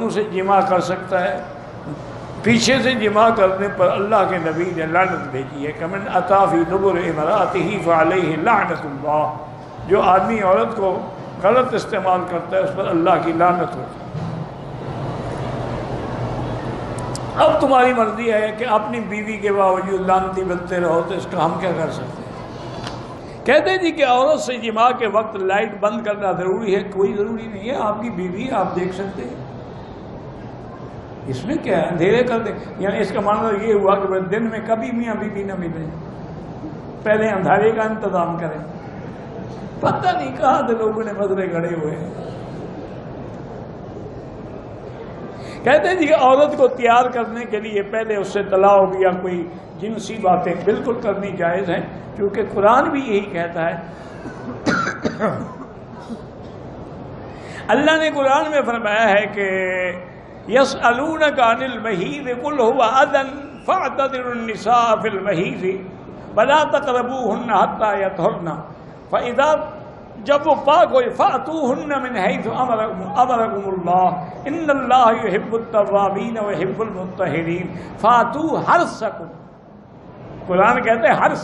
منہ سے جماع کر سکتا ہے، پیچھے سے جماع کرنے پر اللہ کے نبی نے لعنت بھیجی ہے کہ من اتی فی دبر امرأتہ فعلیہ لعنت اللہ، جو آدمی عورت کو غلط استعمال کرتا ہے اس پر اللہ کی لعنت ہوتی ہے۔ اب تمہاری مرضی ہے کہ اپنی بیوی کے باوجود لعنتی بنتے رہو، تو اس کا ہم کیا کر سکتے ہیں؟ کہتے ہیں جی کہ عورت سے جماع کے وقت لائٹ بند کرنا ضروری ہے، کوئی ضروری نہیں ہے، آپ کی بیوی آپ دیکھ سکتے ہیں، اس میں کیا ہے، اندھیرے کر دیں۔ یعنی اس کا معنی یہ ہوا کہ دن میں کبھی میاں بیوی نہ ملیں، پہلے اندھیرے کا انتظام کریں۔ پتہ نہیں کہاں سے لوگوں نے مسئلے گھڑے ہوئے ہیں۔ کہتے ہیں جی کہ عورت کو تیار کرنے کے لیے پہلے اس سے طلاق یا کوئی جنسی باتیں بالکل کرنی جائز ہیں، کیونکہ قرآن بھی یہی کہتا ہے۔ اللہ نے قرآن میں فرمایا ہے کہ یسألونک عن المحیض قل هو اذى فاعتزلوا النساء في المحیض ولا تقربوهن حتى يطهرن فاذا جب وہ پاک ہوئے فاتوہن من حیث امرکم اللہ ان اللہ یحب التوابین ویحب المطہرین فاتو حرثکم۔ قرآن کہتے ہیں حرث،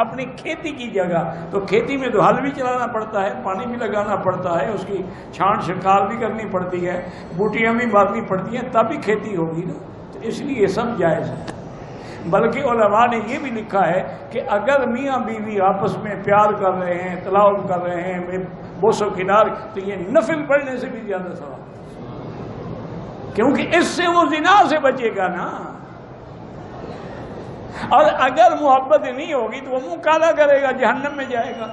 اپنی کھیتی کی جگہ، تو کھیتی میں تو ہل بھی چلانا پڑتا ہے، پانی بھی لگانا پڑتا ہے، اس کی چھانٹ چھکار بھی کرنی پڑتی ہے، بوٹیاں بھی مارنی پڑتی ہیں، تب بھی کھیتی ہوگی نا، تو اس لیے یہ سب جائز ہے۔ بلکہ علماء نے یہ بھی لکھا ہے کہ اگر میاں بیوی آپس میں پیار کر رہے ہیں، طلاق کر رہے ہیں، بوس و کنار، تو یہ نفل پڑھنے سے بھی زیادہ ثواب، کیونکہ اس سے وہ زنا سے بچے گا نا۔ اور اگر محبت نہیں ہوگی تو وہ منہ کالا کرے گا، جہنم میں جائے گا۔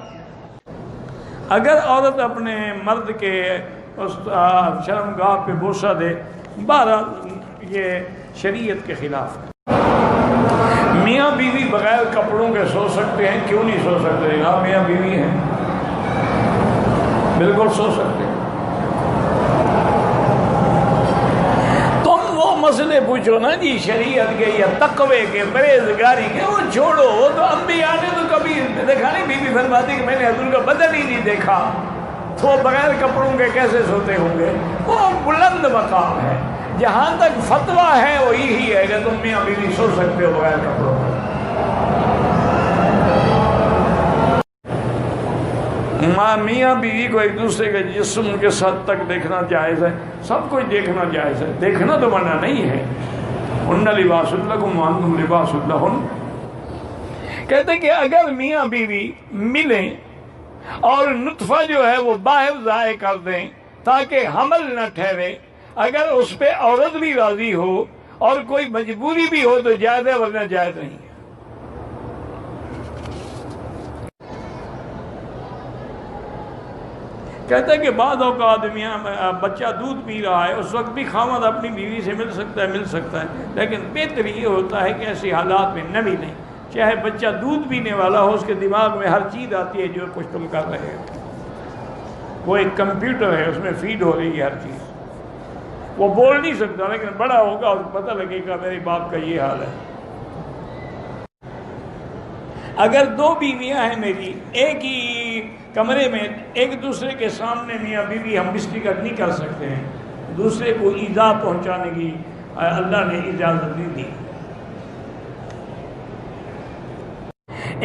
اگر عورت اپنے مرد کے اس شرمگاہ پہ بوسہ دے، بہرحال یہ شریعت کے خلاف ہے۔ میاں بیوی بغیر کپڑوں کے سو سکتے ہیں، کیوں نہیں سو سکتے؟ ہاں میاں بیوی ہیں، بالکل سو سکتے ہیں۔ تم وہ مسئلے پوچھو نا جی شریعت کے یا تقوی کے، پرہیزگاری کے، وہ چھوڑو، وہ تو انبیاء نے تو کبھی دیکھا نہیں۔ بی بی فرماتی کہ میں نے حضور کا بدن ہی نہیں دیکھا، تو وہ بغیر کپڑوں کے کیسے سوتے ہوں گے؟ وہ بلند مقام ہے۔ جہاں تک فتویٰ ہے وہ یہی ہے کہ تم میاں بیوی سو سکتے ہو بغیر کپڑوں کے۔ میاں بیوی کو ایک دوسرے کے جسم کے ساتھ تک دیکھنا جائز ہے، سب کچھ دیکھنا جائز ہے، دیکھنا تو منع نہیں ہے۔ ہن لباس لکم وانتم لباس لہن۔ کہتے ہیں کہ اگر میاں بیوی ملیں اور نطفہ جو ہے وہ باہر ضائع کر دیں تاکہ حمل نہ ٹھہرے، اگر اس پہ عورت بھی راضی ہو اور کوئی مجبوری بھی ہو تو جائز ہے، ورنہ جائز نہیں ہے۔ کہتا ہے کہ بعض اوقات بچہ دودھ پی رہا ہے، اس وقت بھی خاوند اپنی بیوی سے مل سکتا ہے، لیکن بہتر یہ ہوتا ہے کہ ایسی حالات میں نہ ملیں۔ چاہے بچہ دودھ پینے والا ہو، اس کے دماغ میں ہر چیز آتی ہے جو کچھ تم کر رہے ہو، وہ ایک کمپیوٹر ہے، اس میں فیڈ ہو رہی ہے ہر چیز۔ وہ بول نہیں سکتا، لیکن بڑا ہوگا اور پتہ لگے گا میرے باپ کا یہ حال ہے۔ اگر دو بیویاں ہیں میری، ایک ہی کمرے میں، ایک دوسرے کے سامنے میاں بیوی ہم بستر نہیں کر سکتے ہیں، دوسرے کو ایذا پہنچانے کی اللہ نے اجازت نہیں دی۔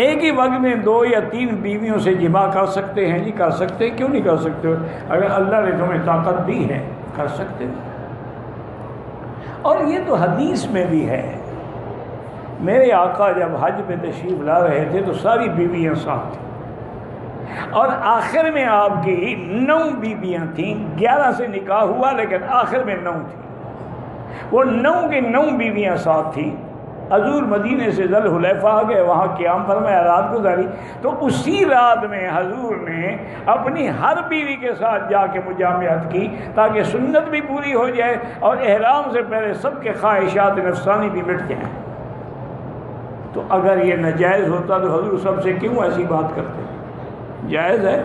ایک ہی وقت میں 2 یا 3 بیویوں سے جماع کر سکتے ہیں جی، کر سکتے ہیں، کیوں نہیں کر سکتے؟ اگر اللہ نے تمہیں طاقت دی ہے کر سکتے ہیں۔ اور یہ تو حدیث میں بھی ہے، میرے آقا جب حج پہ تشریف لا رہے تھے تو ساری بیویاں ساتھ تھیں، اور آخر میں آپ کی 9 بیویاں تھیں، 11 سے نکاح ہوا لیکن آخر میں 9 تھیں، وہ 9 کی 9 بیویاں ساتھ تھیں۔ حضور مدینے سے ذل حلیفہ آ گئے، وہاں قیام فرمایا، رات گزاری، تو اسی رات میں حضور نے اپنی ہر بیوی کے ساتھ جا کے مجامعت کی تاکہ سنت بھی پوری ہو جائے اور احرام سے پہلے سب کے خواہشات نفسانی بھی مٹ جائیں۔ تو اگر یہ ناجائز ہوتا تو حضور سب سے کیوں ایسی بات کرتے؟ جائز ہے۔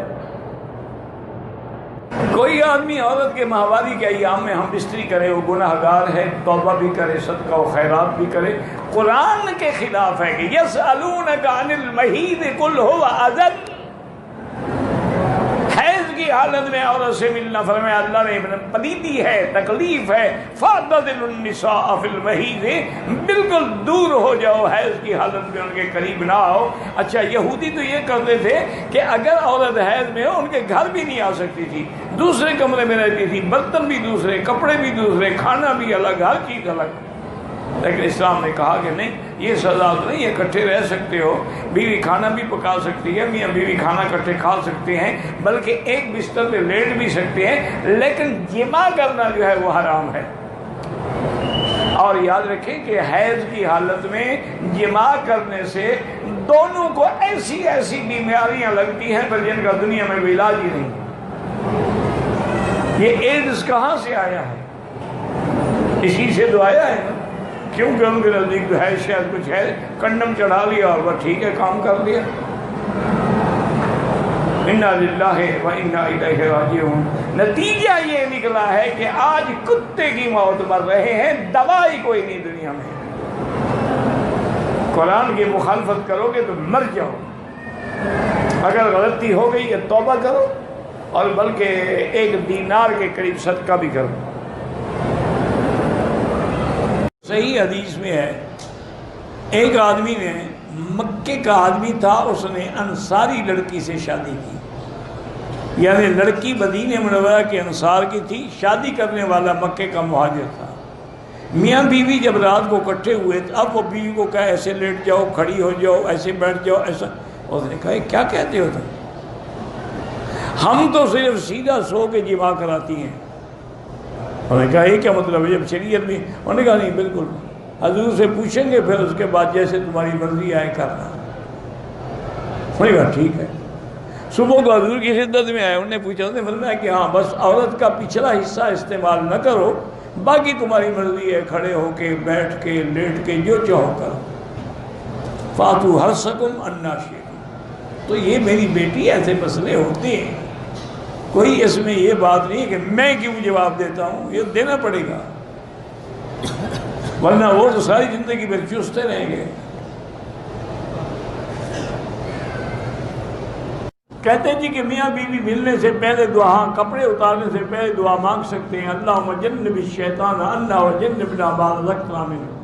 کوئی آدمی عورت کے ماہواری کے ایام میں ہم بستری کرے، وہ گناہ گار ہے، توبہ بھی کرے، صدقہ و خیرات بھی کرے، قرآن کے خلاف ہے کہ یسألونک عن المحیض قل هو اذى، حیض کی حالت میں عورت سے ملنا، فرمایا اللہ نے پلیدی ہے، تکلیف ہے، فاعتزلوا النساء فی المحیض، بالکل دور ہو جاؤ، حیض کی حالت میں ان کے قریب نہ آؤ۔ اچھا یہودی تو یہ کرتے تھے کہ اگر عورت حیض میں ہو ان کے گھر بھی نہیں آ سکتی تھی، دوسرے کمرے میں رہتی تھی، برتن بھی دوسرے، کپڑے بھی دوسرے، کھانا بھی الگ، ہر چیز الگ۔ لیکن اسلام نے کہا کہ نہیں، یہ سزا تو نہیں، اکٹھے رہ سکتے ہو، بیوی کھانا بھی پکا سکتی ہے، میاں بیوی کھانا اکٹھے کھا سکتے ہیں، بلکہ ایک بستر پہ لیٹ بھی سکتے ہیں، لیکن جماع کرنا جو ہے وہ حرام ہے۔ اور یاد رکھیں کہ حیض کی حالت میں جماع کرنے سے دونوں کو ایسی ایسی بیماریاں لگتی ہیں پر جن کا دنیا میں کوئی علاج ہی نہیں۔ یہ ایڈز کہاں سے آیا ہے؟ اسی سے تو آیا ہے نا، کیونکہ ان کے نزدیک تو ہے شاید کچھ ہے، کنڈم چڑھا لیا اور وہ ٹھیک ہے، کام کر لیا۔ انا للہ و انا الیہ راجعون۔ نتیجہ یہ نکلا ہے کہ آج کتے کی موت مر رہے ہیں، دوائی کوئی نہیں دنیا میں۔ قرآن کی مخالفت کرو گے تو مر جاؤ، اگر غلطی ہو گئی ہے توبہ کرو، اور بلکہ 1 دینار کے قریب صدقہ بھی کرو۔ صحیح حدیث میں ہے، ایک آدمی نے، مکے کا آدمی تھا، اس نے انصاری لڑکی سے شادی کی، یعنی لڑکی مدینہ منورہ کے انصار کی تھی، شادی کرنے والا مکے کا مہاجر تھا۔ میاں بیوی جب رات کو اکٹھے ہوئے، اب وہ بیوی کو کہا ایسے لیٹ جاؤ، کھڑی ہو جاؤ، ایسے بیٹھ جاؤ، ایسا۔ اس نے کہا کیا کہتے ہو تم؟ ہم تو صرف سیدھا سو کے جماع کراتی ہیں۔ انہوں نے کہا یہ کیا مطلب ہے جب شریعت میں؟ انہوں نے کہا نہیں، بالکل حضور سے پوچھیں گے، پھر اس کے بعد جیسے تمہاری مرضی آئے کرنا۔ انہوں نے کہا ٹھیک ہے۔ صبح کو حضور کی خدمت میں آئے، انہوں نے پوچھا، انہوں نے فرمایا کہ ہاں بس عورت کا پچھلا حصہ استعمال نہ کرو، باقی تمہاری مرضی ہے، کھڑے ہو کے، بیٹھ کے، لیٹ کے، جو چاہو کرو۔ فاتو حرثکم انا شئتم۔ تو یہ میری بیٹی ایسے مسئلے ہوتے ہیں، کوئی اس میں یہ بات نہیں کہ میں کیوں جواب دیتا ہوں، یہ دینا پڑے گا، ورنہ وہ تو ساری زندگی میں چوستے رہیں گے۔ کہتے ہیں جی کہ میاں بیوی ملنے سے پہلے دعا، کپڑے اتارنے سے پہلے دعا مانگ سکتے ہیں، اللہم جنب الشیطان عنا وجنبنا ما رزقتنا منہ۔